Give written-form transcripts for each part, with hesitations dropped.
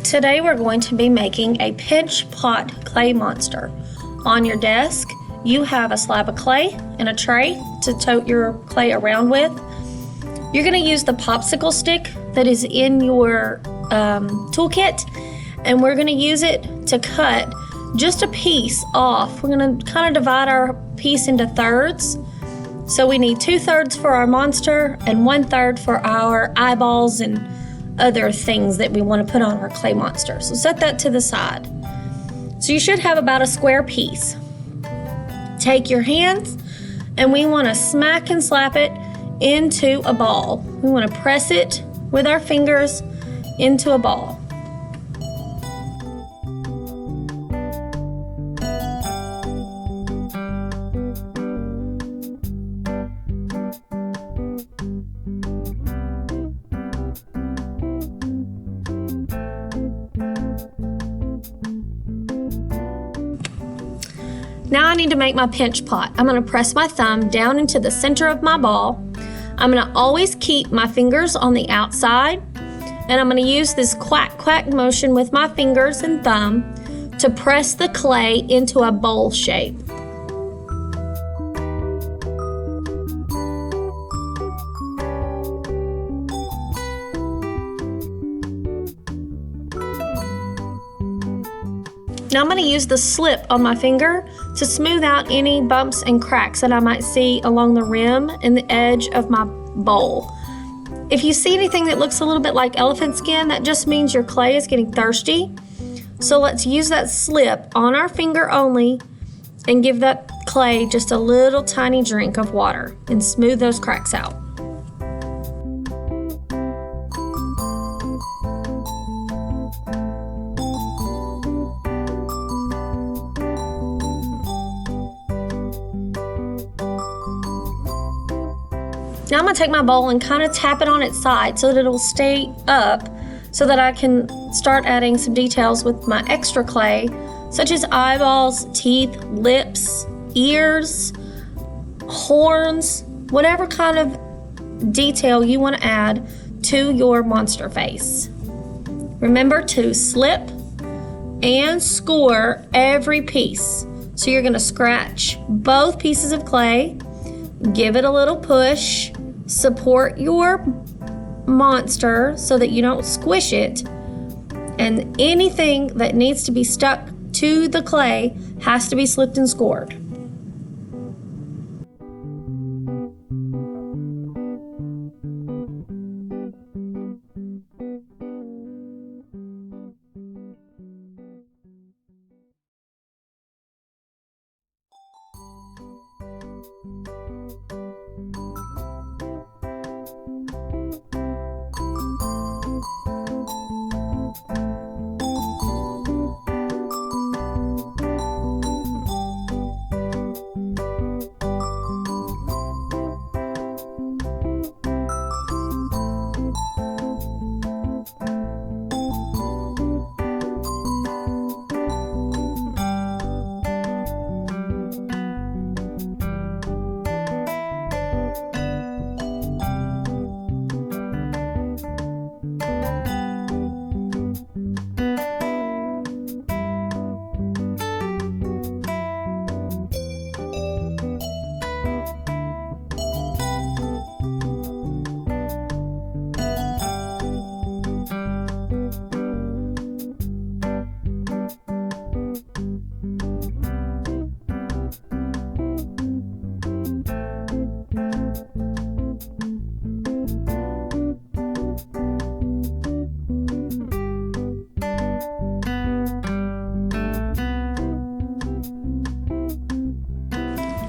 Today we're going to be making a pinch pot clay monster. On your desk, you have a slab of clay and a tray to tote your clay around with. You're going to use the popsicle stick that is in your toolkit, and we're going to use it to cut just a piece off. We're going to kind of divide our piece into thirds. So we need 2/3 for our monster and 1/3 for our eyeballs and other things that we want to put on our clay monster. So set that to the side. So you should have about a square piece. Take your hands and we want to smack and slap it into a ball. We want to press it with our fingers into a ball. Now I need to make my pinch pot. I'm going to press my thumb down into the center of my ball. I'm going to always keep my fingers on the outside, and I'm going to use this quack quack motion with my fingers and thumb to press the clay into a bowl shape. Now I'm going to use the slip on my finger to smooth out any bumps and cracks that I might see along the rim and the edge of my bowl. If you see anything that looks a little bit like elephant skin, that just means your clay is getting thirsty. So let's use that slip on our finger only and give that clay just a little tiny drink of water and smooth those cracks out. Now I'm going to take my bowl and kind of tap it on its side so that it'll stay up so that I can start adding some details with my extra clay, such as eyeballs, teeth, lips, ears, horns, whatever kind of detail you want to add to your monster face. Remember to slip and score every piece. So you're going to scratch both pieces of clay, give it a little push, support your monster so that you don't squish it, and anything that needs to be stuck to the clay has to be slipped and scored.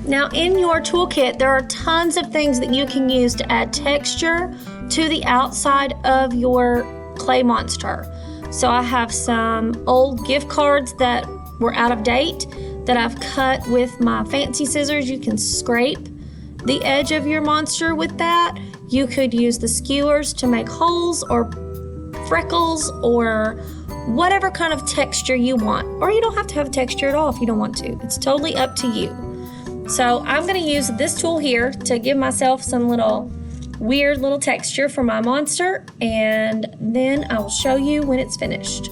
Now in your toolkit, there are tons of things that you can use to add texture to the outside of your clay monster. So I have some old gift cards that were out of date that I've cut with my fancy scissors. You can scrape the edge of your monster with that. You could use the skewers to make holes or freckles or whatever kind of texture you want. Or you don't have to have texture at all if you don't want to. It's totally up to you. So I'm going to use this tool here to give myself some little weird little texture for my monster, and then I will show you when it's finished.